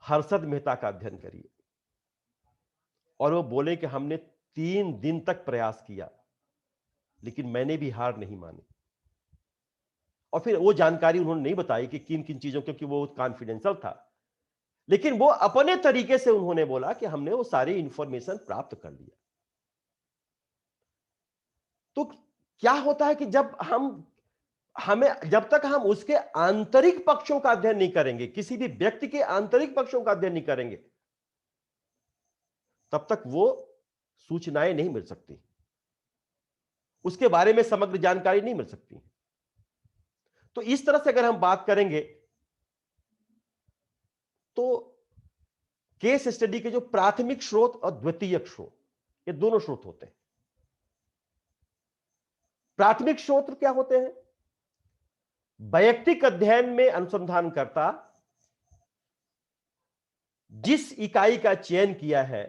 हर्षद मेहता का अध्ययन करिए। और वो बोले कि हमने 3 दिन तक प्रयास किया, लेकिन मैंने भी हार नहीं मानी। और फिर वो जानकारी उन्होंने नहीं बताई कि किन किन चीजों, क्योंकि वो कॉन्फिडेंशियल था, लेकिन वो अपने तरीके से उन्होंने बोला कि हमने वो सारी इंफॉर्मेशन प्राप्त कर लिया। तो क्या होता है कि जब हम हमें जब तक हम उसके आंतरिक पक्षों का अध्ययन नहीं करेंगे, किसी भी व्यक्ति के आंतरिक पक्षों का अध्ययन नहीं करेंगे, तब तक वो सूचनाएं नहीं मिल सकती, उसके बारे में समग्र जानकारी नहीं मिल सकती। तो इस तरह से अगर हम बात करेंगे तो केस स्टडी के जो प्राथमिक स्रोत और द्वितीयक स्रोत, ये दोनों स्रोत होते हैं। प्राथमिक स्रोत क्या होते हैं? वैयक्तिक अध्ययन में अनुसंधानकर्ता जिस इकाई का चयन किया है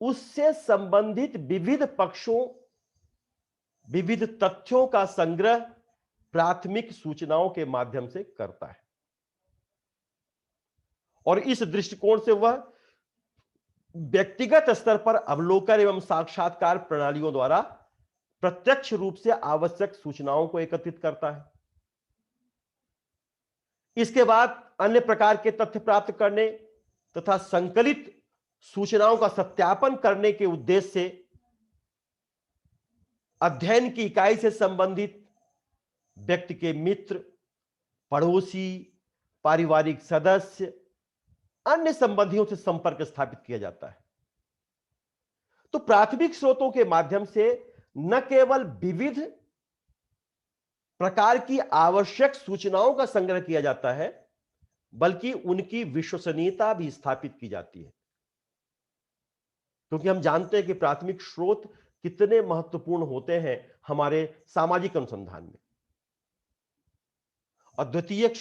उससे संबंधित विविध पक्षों, विविध तथ्यों का संग्रह प्राथमिक सूचनाओं के माध्यम से करता है, और इस दृष्टिकोण से वह व्यक्तिगत स्तर पर अवलोकन एवं साक्षात्कार प्रणालियों द्वारा प्रत्यक्ष रूप से आवश्यक सूचनाओं को एकत्रित करता है। इसके बाद अन्य प्रकार के तथ्य प्राप्त करने तथा संकलित सूचनाओं का सत्यापन करने के उद्देश्य से अध्ययन की इकाई से संबंधित व्यक्ति के मित्र, पड़ोसी, पारिवारिक सदस्य, अन्य संबंधियों से संपर्क स्थापित किया जाता है। तो प्राथमिक स्रोतों के माध्यम से न केवल विविध प्रकार की आवश्यक सूचनाओं का संग्रह किया जाता है, बल्कि उनकी विश्वसनीयता भी स्थापित की जाती है, क्योंकि हम जानते हैं कि प्राथमिक स्रोत कितने महत्वपूर्ण होते हैं हमारे सामाजिक अनुसंधान में। और द्वितीयक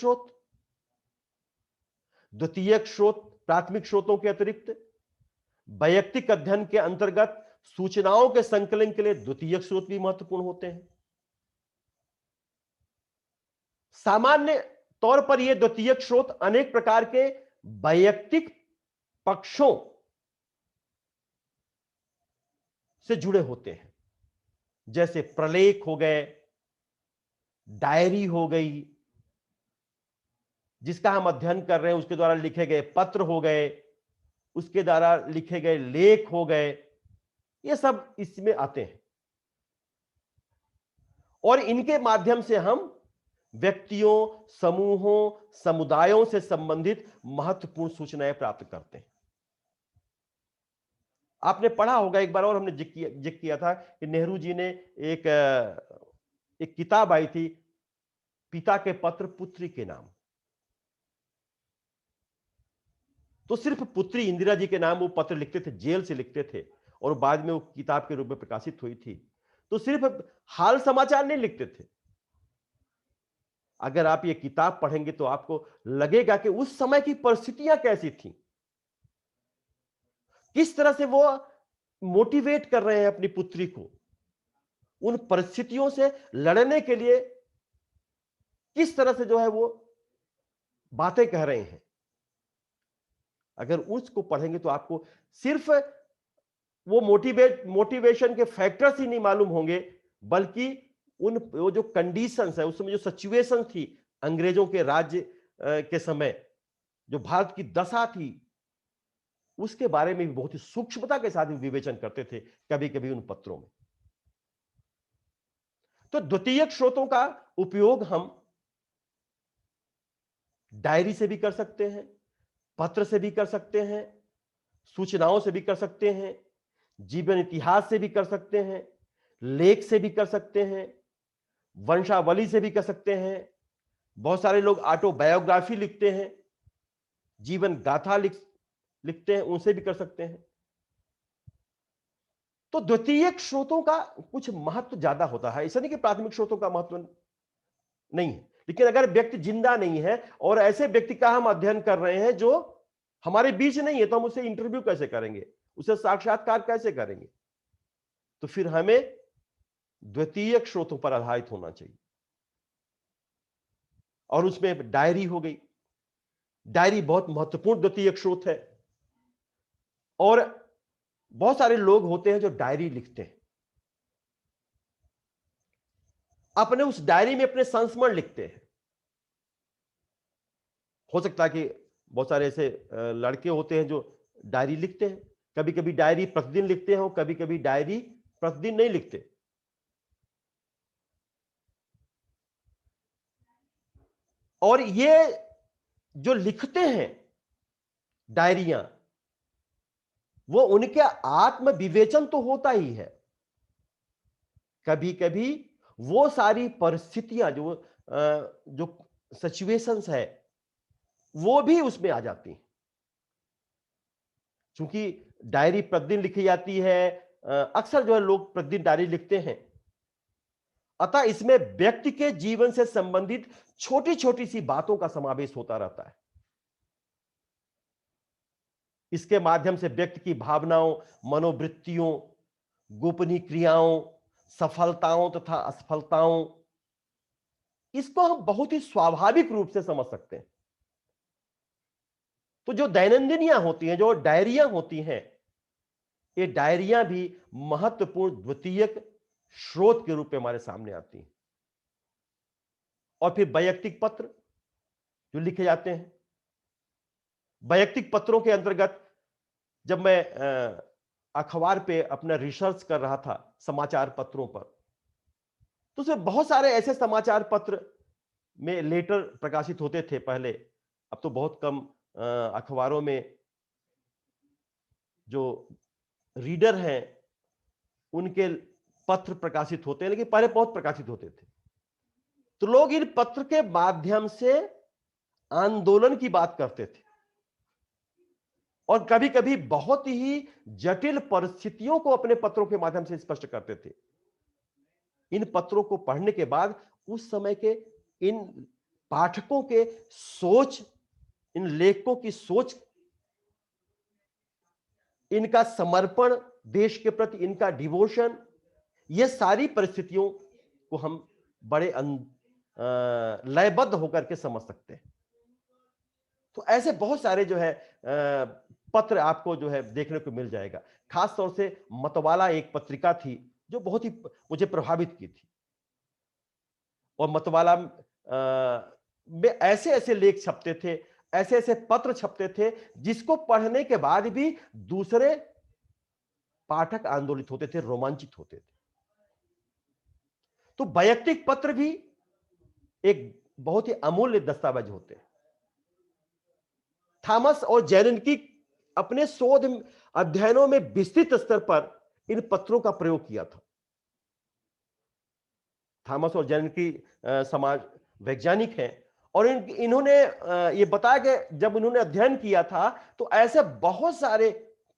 स्रोत प्राथमिक स्रोतों के अतिरिक्त वैयक्तिक अध्ययन के अंतर्गत सूचनाओं के संकलन के लिए द्वितीयक स्रोत भी महत्वपूर्ण होते हैं। सामान्य तौर पर यह द्वितीयक स्रोत अनेक प्रकार के वैयक्तिक पक्षों से जुड़े होते हैं, जैसे प्रलेख हो गए, डायरी हो गई जिसका हम अध्ययन कर रहे हैं, उसके द्वारा लिखे गए पत्र हो गए, उसके द्वारा लिखे गए लेख हो गए, ये सब इसमें आते हैं। और इनके माध्यम से हम व्यक्तियों, समूहों, समुदायों से संबंधित महत्वपूर्ण सूचनाएं प्राप्त करते हैं। आपने पढ़ा होगा, एक बार और हमने जिक्र किया था कि नेहरू जी ने एक किताब आई थी, पिता के पत्र पुत्री के नाम। तो सिर्फ पुत्री इंदिरा जी के नाम वो पत्र लिखते थे, जेल से लिखते थे, और बाद में वो किताब के रूप में प्रकाशित हुई थी। तो सिर्फ हाल समाचार नहीं लिखते थे। अगर आप ये किताब पढ़ेंगे तो आपको लगेगा कि उस समय की परिस्थितियां कैसी थी, किस तरह से वो मोटिवेट कर रहे हैं अपनी पुत्री को, उन परिस्थितियों से लड़ने के लिए किस तरह से जो है वो बातें कह रहे हैं। अगर उसको पढ़ेंगे तो आपको सिर्फ वो मोटिवेशन के फैक्टर्स ही नहीं मालूम होंगे, बल्कि वो जो कंडीशंस है, उस समय जो सिचुएशन थी अंग्रेजों के राज्य के समय, जो भारत की दशा थी, उसके बारे में भी बहुत ही सूक्ष्मता के साथ विवेचन करते थे कभी कभी उन पत्रों में। तो द्वितीयक स्रोतों का उपयोग हम डायरी से भी कर सकते हैं, पत्र से भी कर सकते हैं, सूचनाओं से भी कर सकते हैं, जीवन इतिहास से भी कर सकते हैं, लेख से भी कर सकते हैं, वंशावली से भी कर सकते हैं। बहुत सारे लोग ऑटोबायोग्राफी लिखते हैं, जीवन गाथा लिखते हैं, उनसे भी कर सकते हैं। तो द्वितीयक स्रोतों का कुछ महत्व ज्यादा होता है, ऐसा नहीं कि प्राथमिक स्रोतों का महत्व नहीं है, लेकिन अगर व्यक्ति जिंदा नहीं है और ऐसे व्यक्ति का हम अध्ययन कर रहे हैं जो हमारे बीच नहीं है, तो हम उसे इंटरव्यू कैसे करेंगे, उसे साक्षात्कार कैसे करेंगे? तो फिर हमें द्वितीयक स्रोतों पर आधारित होना चाहिए। और उसमें डायरी हो गई, डायरी बहुत महत्वपूर्ण द्वितीयक स्रोत है। और बहुत सारे लोग होते हैं जो डायरी लिखते हैं, अपने उस डायरी में अपने संस्मरण लिखते हैं। हो सकता है कि बहुत सारे ऐसे लड़के होते हैं जो डायरी लिखते हैं, कभी कभी डायरी प्रतिदिन लिखते हैं और कभी कभी डायरी प्रतिदिन नहीं लिखते। और ये जो लिखते हैं डायरियां, वो उनके आत्म विवेचन तो होता ही है। कभी कभी वो सारी परिस्थितियां जो सिचुएशंस है वो भी उसमें आ जाती हैं, क्योंकि डायरी प्रतिदिन लिखी जाती है। अक्सर जो है लोग प्रतिदिन डायरी लिखते हैं, अतः इसमें व्यक्ति के जीवन से संबंधित छोटी छोटी सी बातों का समावेश होता रहता है। इसके माध्यम से व्यक्ति की भावनाओं, मनोवृत्तियों, गोपनीय क्रियाओं, सफलताओं तथा असफलताओं, इसको हम बहुत ही स्वाभाविक रूप से समझ सकते हैं। तो जो दैनंदिनियां होती हैं, जो डायरियां होती हैं, ये डायरियां भी महत्वपूर्ण द्वितीयक स्रोत के रूप में हमारे सामने आती हैं। और फिर वैयक्तिक पत्र जो लिखे जाते हैं, वैयक्तिक पत्रों के अंतर्गत जब मैं अखबार पे अपना रिसर्च कर रहा था समाचार पत्रों पर, तो उसमें बहुत सारे ऐसे समाचार पत्र में लेटर प्रकाशित होते थे पहले। अब तो बहुत कम अखबारों में जो रीडर हैं उनके पत्र प्रकाशित होते हैं, लेकिन पहले बहुत प्रकाशित होते थे। तो लोग इन पत्र के माध्यम से आंदोलन की बात करते थे और कभी कभी बहुत ही जटिल परिस्थितियों को अपने पत्रों के माध्यम से स्पष्ट करते थे। इन पत्रों को पढ़ने के बाद उस समय के इन पाठकों के सोच, इन लेखकों की सोच, इनका समर्पण देश के प्रति, इनका डिवोशन, ये सारी परिस्थितियों को हम बड़े लयबद्ध होकर के समझ सकते हैं। तो ऐसे बहुत सारे जो है पत्र आपको जो है देखने को मिल जाएगा। खास तौर से मतवाला एक पत्रिका थी जो बहुत ही मुझे प्रभावित की थी। और मतवाला में ऐसे ऐसे लेख छपते थे, ऐसे ऐसे पत्र छपते थे जिसको पढ़ने के बाद भी दूसरे पाठक आंदोलित होते थे, रोमांचित होते थे। तो वैयक्तिक पत्र भी एक बहुत ही अमूल्य दस्तावेज होते हैं। थॉमस और जेरेनकी अपने शोध अध्ययनों में विस्तृत स्तर पर इन पत्रों का प्रयोग किया था। थॉमस और जेरेनकी समाज वैज्ञानिक हैं और इन्होंने ये बताया कि जब इन्होंने अध्ययन किया था तो ऐसे बहुत सारे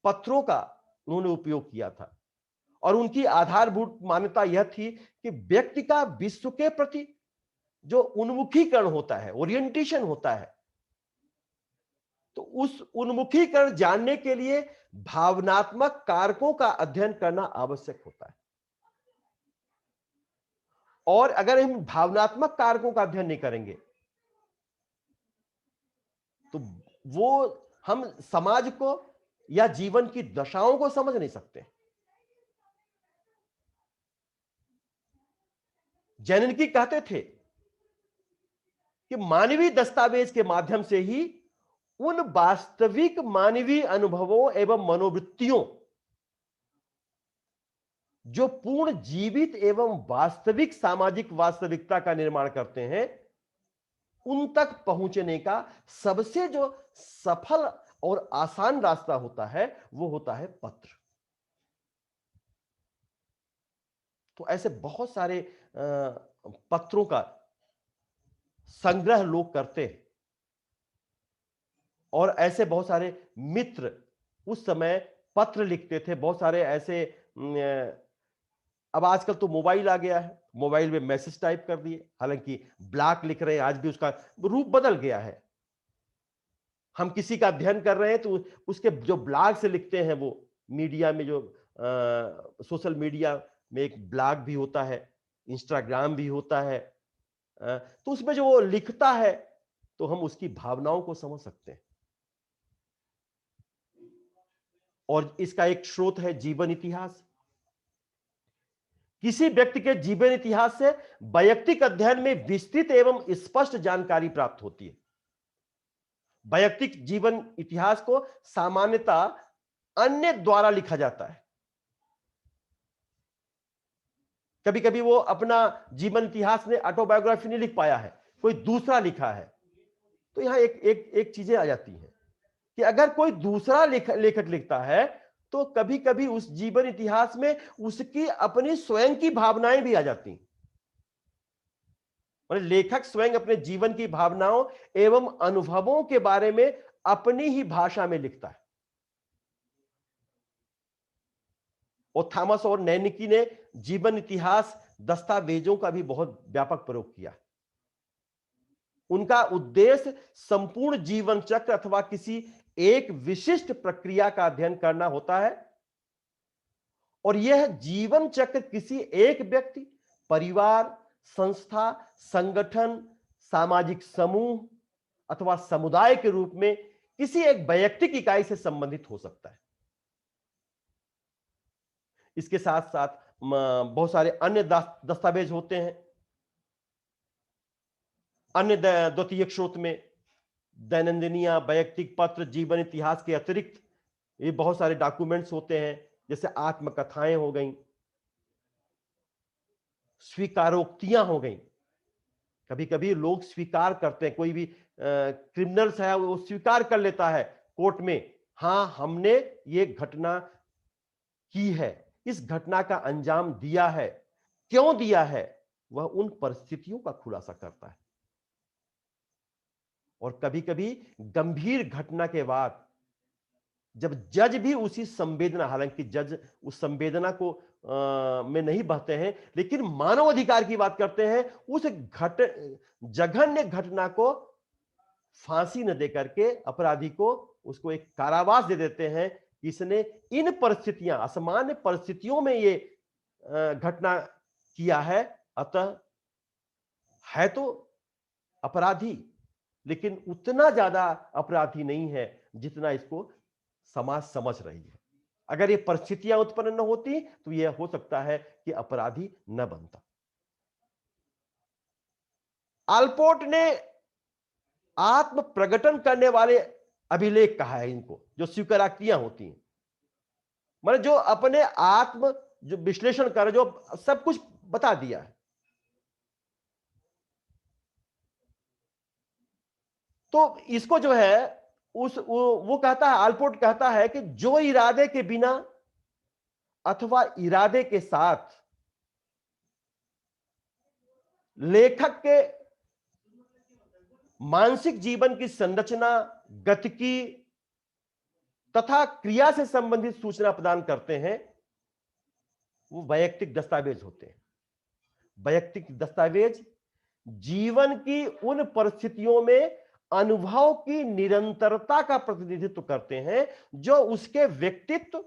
पत्रों का उन्होंने उपयोग किया था और उनकी आधारभूत मान्यता यह थी कि व्यक्ति का विश्व के प्रति जो उन्मुखीकरण होता है, ओरिएंटेशन होता है, तो उस उन्मुखीकरण जानने के लिए भावनात्मक कारकों का अध्ययन करना आवश्यक होता है। और अगर हम भावनात्मक कारकों का अध्ययन नहीं करेंगे तो वो हम समाज को या जीवन की दशाओं को समझ नहीं सकते। जेनिन्की कहते थे कि मानवीय दस्तावेज के माध्यम से ही उन वास्तविक मानवीय अनुभवों एवं मनोवृत्तियों जो पूर्ण जीवित एवं वास्तविक सामाजिक वास्तविकता का निर्माण करते हैं, उन तक पहुंचने का सबसे जो सफल और आसान रास्ता होता है वो होता है पत्र। तो ऐसे बहुत सारे पत्रों का संग्रह लोग करते हैं और ऐसे बहुत सारे मित्र उस समय पत्र लिखते थे। बहुत सारे ऐसे अब आजकल तो मोबाइल आ गया है, मोबाइल में मैसेज टाइप कर दिए, हालांकि ब्लॉग लिख रहे हैं, आज भी उसका रूप बदल गया है। हम किसी का अध्ययन कर रहे हैं तो उसके जो ब्लॉग से लिखते हैं, वो मीडिया में जो सोशल मीडिया में एक ब्लॉग भी होता है, इंस्टाग्राम भी होता है, तो उसमें जो वो लिखता है तो हम उसकी भावनाओं को समझ सकते हैं। और इसका एक स्रोत है जीवन इतिहास। किसी व्यक्ति के जीवन इतिहास से वैयक्तिक अध्ययन में विस्तृत एवं स्पष्ट जानकारी प्राप्त होती है। वैयक्तिक जीवन इतिहास को सामान्यतः अन्य द्वारा लिखा जाता है। कभी कभी वो अपना जीवन इतिहास में ऑटोबायोग्राफी नहीं लिख पाया है, कोई दूसरा लिखा है, तो यहां एक एक एक चीजें आ जाती हैं कि अगर कोई दूसरा लेखक लिखता है तो कभी कभी उस जीवन इतिहास में उसकी अपनी स्वयं की भावनाएं भी आ जाती हैं। मतलब लेखक स्वयं अपने जीवन की भावनाओं एवं अनुभवों के बारे में अपनी ही भाषा में लिखता है। और थॉमस और नैनिकी ने जीवन इतिहास दस्तावेजों का भी बहुत व्यापक प्रयोग किया। उनका उद्देश्य संपूर्ण जीवन चक्र अथवा किसी एक विशिष्ट प्रक्रिया का अध्ययन करना होता है, और यह जीवन चक्र किसी एक व्यक्ति, परिवार, संस्था, संगठन, सामाजिक समूह अथवा समुदाय के रूप में किसी एक वैयक्तिक इकाई से संबंधित हो सकता है। इसके साथ साथ बहुत सारे अन्य दस्तावेज होते हैं। अन्य द्वितीयक स्रोत में दैनंदिनिया, वैयक्तिक पत्र, जीवन इतिहास के अतिरिक्त ये बहुत सारे डॉक्यूमेंट्स होते हैं, जैसे आत्मकथाएं हो गई, स्वीकारोक्तियां हो गई। कभी कभी लोग स्वीकार करते हैं, कोई भी क्रिमिनल्स है वो स्वीकार कर लेता है कोर्ट में, हां हमने ये घटना की है, इस घटना का अंजाम दिया है, क्यों दिया है, वह उन परिस्थितियों का खुलासा करता है। और कभी कभी गंभीर घटना के बाद जब जज भी उसी संवेदना, हालांकि जज उस संवेदना को में नहीं बहते हैं, लेकिन मानव अधिकार की बात करते हैं, उस जघन्य घटना को फांसी न देकर के अपराधी को उसको एक कारावास दे देते हैं। इसने इन परिस्थितियां, असामान्य परिस्थितियों में ये घटना किया है, अतः है तो अपराधी, लेकिन उतना ज्यादा अपराधी नहीं है जितना इसको समाज समझ रही है। अगर ये परिस्थितियां उत्पन्न न होती तो यह हो सकता है कि अपराधी न बनता। आलपोर्ट ने आत्म प्रकटन करने वाले अभिलेख कहा है इनको, जो स्वीकारोक्तियां होती हैं, मतलब जो अपने आत्म जो विश्लेषण कर, जो सब कुछ बता दिया है। तो इसको जो है वो कहता है, आलपोर्ट कहता है कि जो इरादे के बिना अथवा इरादे के साथ लेखक के मानसिक जीवन की संरचना, गतिकी तथा क्रिया से संबंधित सूचना प्रदान करते हैं, वो वैयक्तिक दस्तावेज होते हैं। वैयक्तिक दस्तावेज जीवन की उन परिस्थितियों में अनुभव की निरंतरता का प्रतिनिधित्व करते हैं जो उसके व्यक्तित्व,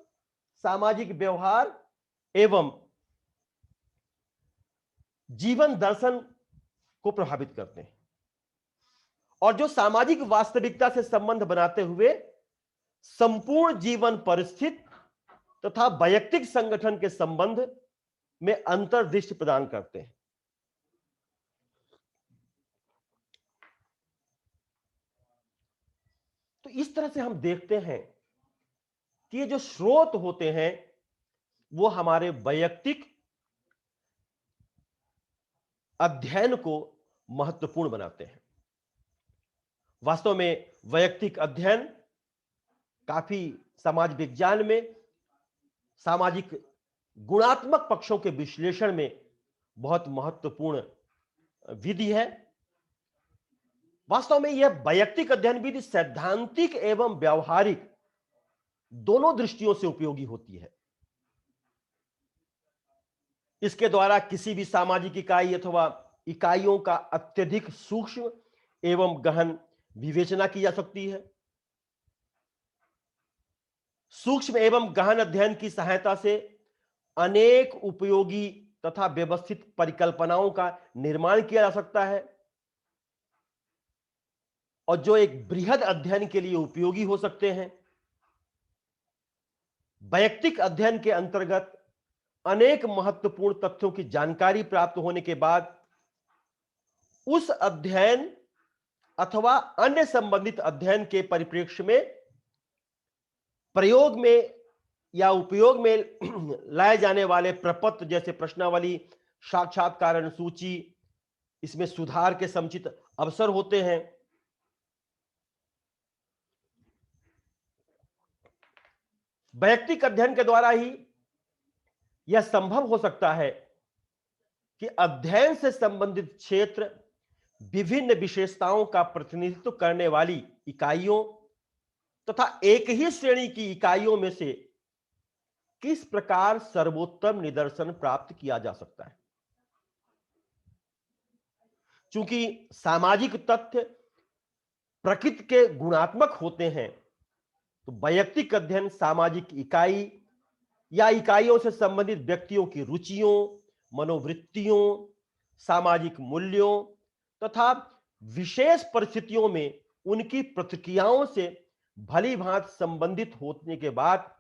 सामाजिक व्यवहार एवं जीवन दर्शन को प्रभावित करते हैं, और जो सामाजिक वास्तविकता से संबंध बनाते हुए संपूर्ण जीवन परिस्थिति तथा वैयक्तिक संगठन के संबंध में अंतर्दृष्टि प्रदान करते हैं। तो इस तरह से हम देखते हैं कि ये जो स्रोत होते हैं वो हमारे वैयक्तिक अध्ययन को महत्वपूर्ण बनाते हैं। वास्तव में वैयक्तिक अध्ययन काफी समाज विज्ञान में सामाजिक गुणात्मक पक्षों के विश्लेषण में बहुत महत्वपूर्ण विधि है। वास्तव में यह वैयक्तिक अध्ययन विधि सैद्धांतिक एवं व्यावहारिक दोनों दृष्टियों से उपयोगी होती है। इसके द्वारा किसी भी सामाजिक इकाई अथवा इकाइयों का अत्यधिक सूक्ष्म एवं गहन विवेचना की जा सकती है। सूक्ष्म एवं गहन अध्ययन की सहायता से अनेक उपयोगी तथा व्यवस्थित परिकल्पनाओं का निर्माण किया जा सकता है, और जो एक बृहद अध्ययन के लिए उपयोगी हो सकते हैं। वैयक्तिक अध्ययन के अंतर्गत अनेक महत्वपूर्ण तथ्यों की जानकारी प्राप्त होने के बाद उस अध्ययन अथवा अन्य संबंधित अध्ययन के परिप्रेक्ष्य में प्रयोग में या उपयोग में लाए जाने वाले प्रपत्र, जैसे प्रश्नावली, साक्षात्कार सूची, इसमें सुधार के समुचित अवसर होते हैं। वैयक्तिक अध्ययन के द्वारा ही यह संभव हो सकता है कि अध्ययन से संबंधित क्षेत्र विभिन्न विशेषताओं का प्रतिनिधित्व करने वाली इकाइयों तथा एक ही श्रेणी की इकाइयों में से किस प्रकार सर्वोत्तम निदर्शन प्राप्त किया जा सकता है। चूंकि सामाजिक तथ्य प्रकृति के गुणात्मक होते हैं, तो वैयक्तिक अध्ययन सामाजिक इकाई या इकाइयों से संबंधित व्यक्तियों की रुचियों, मनोवृत्तियों, सामाजिक मूल्यों तथा विशेष परिस्थितियों में उनकी प्रतिक्रियाओं से भली भांति संबंधित होने के बाद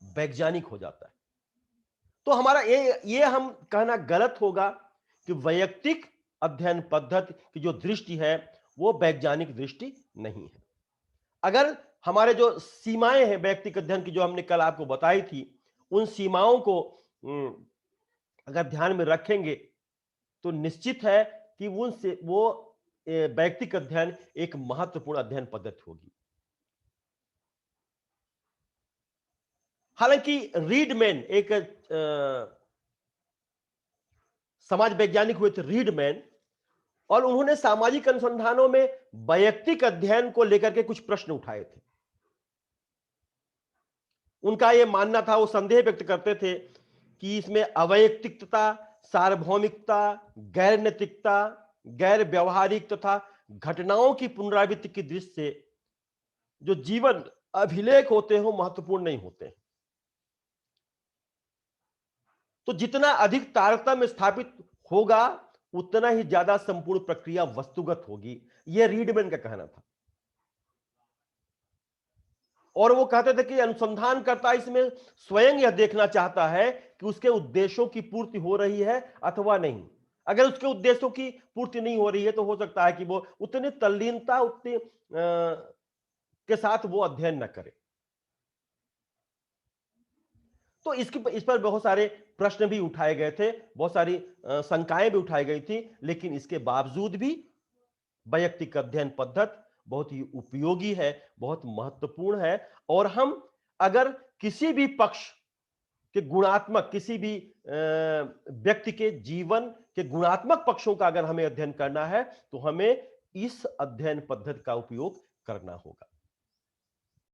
वैज्ञानिक हो जाता है। तो हमारा ये हम कहना गलत होगा कि वैयक्तिक अध्ययन पद्धति की जो दृष्टि है वो वैज्ञानिक दृष्टि नहीं है। अगर हमारे जो सीमाएं हैं व्यक्तिगत अध्ययन की, जो हमने कल आपको बताई थी, उन सीमाओं को अगर ध्यान में रखेंगे तो निश्चित है कि उनसे वो व्यक्तिगत अध्ययन एक महत्वपूर्ण अध्ययन पद्धति होगी। हालांकि रीडमैन एक समाज वैज्ञानिक हुए थे रीडमैन, और उन्होंने सामाजिक अनुसंधानों में वैयक्तिक अध्ययन को लेकर के कुछ प्रश्न उठाए थे। उनका यह मानना था, वो संदेह व्यक्त करते थे कि इसमें अवैयक्तिकता, सार्वभौमिकता, गैर नैतिकता, गैर व्यवहारिक तथा घटनाओं की पुनरावृत्ति की दृष्टि से जो जीवन अभिलेख होते हैं महत्वपूर्ण नहीं होते हैं। तो जितना अधिक तारतम्य स्थापित होगा उतना ही ज्यादा संपूर्ण प्रक्रिया वस्तुगत होगी, यह रीडमैन का कहना था। और वो कहते थे कि अनुसंधानकर्ता इसमें स्वयं यह देखना चाहता है कि उसके उद्देश्यों की पूर्ति हो रही है अथवा नहीं। अगर उसके उद्देश्यों की पूर्ति नहीं हो रही है तो हो सकता है कि वो उतनी तल्लीनता उतनी के साथ वो अध्ययन न करे। तो इस पर बहुत सारे प्रश्न भी उठाए गए थे, बहुत सारी शंकाएं भी उठाई गई थी, लेकिन इसके बावजूद भी वैयक्तिक अध्ययन पद्धति बहुत ही उपयोगी है, बहुत महत्वपूर्ण है। और हम अगर किसी भी पक्ष के गुणात्मक, किसी भी व्यक्ति के जीवन के गुणात्मक पक्षों का अगर हमें अध्ययन करना है तो हमें इस अध्ययन पद्धति का उपयोग करना होगा।